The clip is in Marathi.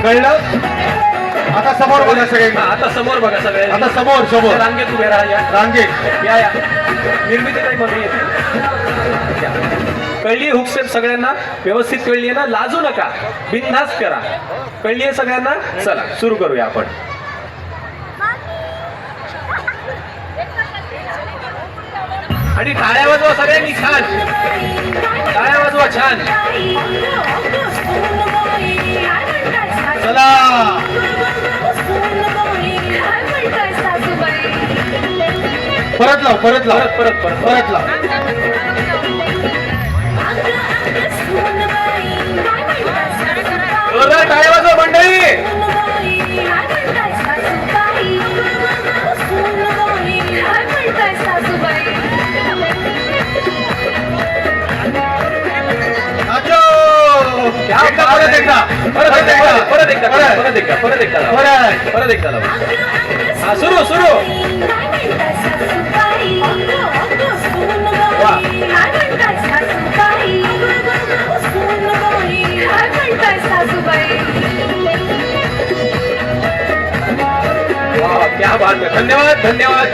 कळलं? आता समोर बघा सगळे. आता समोर बघा सगळे. आता समोर समोर रांगेत उभे राहा. या रांगेत या या. निर्मिती काही मध्ये येते. कळली हुक स्टेप सगळ्यांना व्यवस्थित कळली आहे ना? लाजू नका, बिनधास्त करा. कळली आहे सगळ्यांना? चला सुरू करूया आपण. आणि टाळ्या वाजवा सगळ्यांनी छान. टाळ्या वाजवा छान. चला परत लाव परत लाव परत परत परत परत लाव. जोरदार टाळ्या वाजवा मंडळी. क्या परत एकदा परत एकदा परत एकदा परत एकदा परत एकदा परत एकदा लावा. हा सुरू सुरू. क्या बात है. धन्यवाद धन्यवाद.